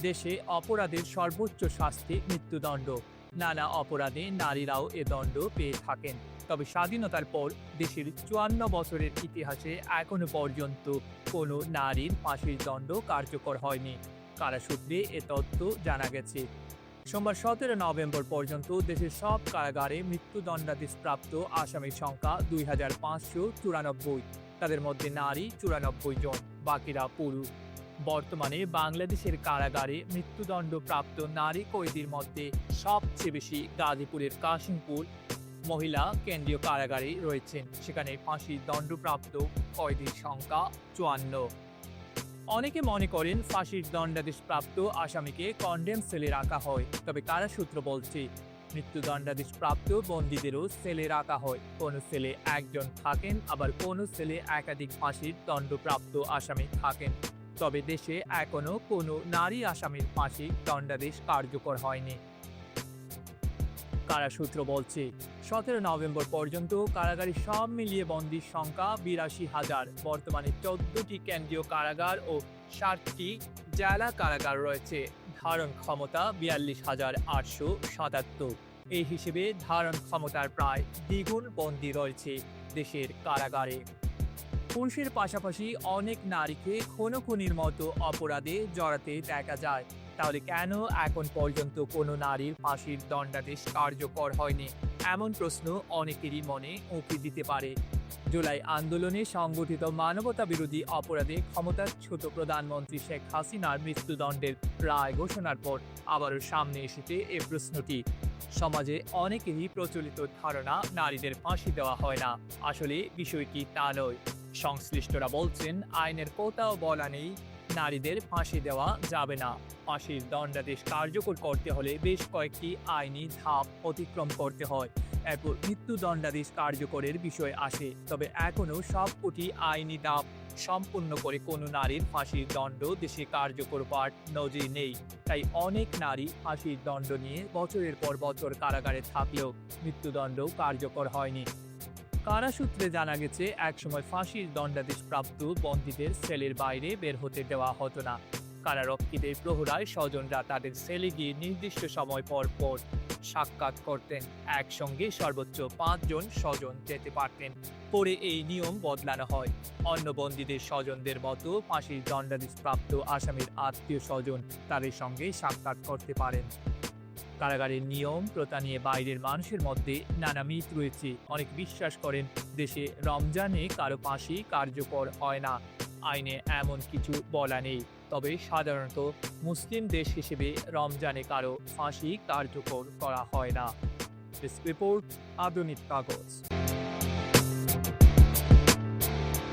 দেশে অপরাধের সর্বোচ্চ শাস্তি মৃত্যুদণ্ড। নানা অপরাধে নারীরাও এ দণ্ড পেয়ে থাকেন। তবে স্বাধীনতার পর দেশের ৫৪ বছরের ইতিহাসে এখনো পর্যন্ত কোনো নারীর ফাঁসির দণ্ড কার্যকর হয়নি। কারাসূত্রে এ তথ্য জানা গেছে। সোমবার ১৭ নভেম্বর পর্যন্ত দেশের সব কারাগারে মৃত্যুদণ্ডাদেশপ্রাপ্ত আসামির সংখ্যা ২,৫৯৪। তাদের মধ্যে নারী ৯৪ জন, বাকিরা পুরুষ। বর্তমানে বাংলাদেশের কারাগারে মৃত্যুদণ্ডপ্রাপ্ত নারী কয়েদির মধ্যে সবচেয়ে বেশি গাজীপুরের কাশিমপুর মহিলা কেন্দ্রীয় কারাগারে রয়েছেন। সেখানে ফাঁসির দণ্ডপ্রাপ্ত কয়েদির সংখ্যা ৫৪। অনেকে মনে করেন ফাঁসির দণ্ডাদেশপ্রাপ্ত আসামিকে কন্ডেম সেলে রাখা হয়, তবে কারাসূত্র বলছে মৃত্যুদণ্ডাদেশপ্রাপ্ত বন্দীদেরও সেলে রাখা হয়। কোনো সেলে একজন থাকেন, আবার কোনো সেলে একাধিক ফাঁসির দণ্ডপ্রাপ্ত আসামি থাকেন। তবে দেশে এখনো কোনো নারী আসামির ফাঁসি দণ্ডাদেশ কার্যকর হয়নি। কারাসূত্র বলছে ১৭ নভেম্বর পর্যন্ত কারাগারে সব মিলিয়ে বন্দীর সংখ্যা ৮২,০০০। বর্তমানে ১৪টি কেন্দ্রীয় কারাগার ও ৬০টি জেলা কারাগার রয়েছে। ধারণ ক্ষমতা ৪২,৮৭৭। এই হিসেবে ধারণ ক্ষমতার প্রায় দ্বিগুণ বন্দী রয়েছে দেশের কারাগারে। পুরুষের পাশাপাশি অনেক নারীকে খুনোখুনির মতো অপরাধে জড়াতে দেখা যায়। তাহলে কেন এখন পর্যন্ত কোনো নারীর ফাঁসির দণ্ডাদেশ কার্যকর হয়নি? এমন প্রশ্ন অনেকেরই মনে উঁকি দিতে পারে। জুলাই আন্দোলনে সংগঠিত মানবতা বিরোধী অপরাধে ক্ষমতাচ্যুত প্রধানমন্ত্রী শেখ হাসিনার মৃত্যুদণ্ডের রায় ঘোষণার পর আবারও সামনে এসেছে এ প্রশ্নটি। সমাজে অনেকেরই প্রচলিত ধারণা নারীদের ফাঁসি দেওয়া হয় না। আসলে বিষয়টি তা নয়। সংশ্লিষ্টরা বলছেন, আইনের কোথাও বলা নেই নারীদের ফাঁসি দেওয়া যাবে না। ফাঁসির দণ্ডাদেশ কার্যকর করতে হলে বেশ কয়েকটি আইনি ধাপ অতিক্রম করতে হয়। এরপর মৃত্যুদণ্ডাদেশ কার্যকরের বিষয় আসে। তবে এখনও সবকটি আইনি ধাপ সম্পূর্ণ করে কোনো নারীর ফাঁসির দণ্ড দেশে কার্যকর হওয়ার নজির নেই। তাই অনেক নারী ফাঁসির দণ্ড নিয়ে বছরের পর বছর কারাগারে থাকলেও মৃত্যুদণ্ড কার্যকর হয়নি। কারাসূত্রে জানা গেছে, একসময় ফাঁসির দণ্ডাদেশপ্রাপ্ত বন্দীদের সেলের বাইরে বের হতে দেওয়া হতো না। কারারক্ষীদের প্রহরায় স্বজনরা তাদের সেলে গিয়ে নির্দিষ্ট সময় পর পর সাক্ষাৎ করতেন। একসঙ্গে সর্বোচ্চ ৫ জন স্বজন যেতে পারতেন। পরে এই নিয়ম বদলানো হয়। অন্য বন্দীদের স্বজনদের মতো ফাঁসির দণ্ডাদেশপ্রাপ্ত আসামির আত্মীয় স্বজন তাদের সঙ্গে সাক্ষাৎ করতে পারেন। কারাগারের নিয়ম প্রথা নিয়ে বাইরের মানুষের মধ্যে নানা মিথ রয়েছে। অনেক বিশ্বাস করেন দেশে রমজানে কারো ফাঁসি কার্যকর হয় না। আইনে এমন কিছু বলা নেই। তবে সাধারণত মুসলিম দেশ হিসেবে রমজানে কারো ফাঁসি কার্যকর করা হয় না। রিপোর্ট আধুনিক কাগজ।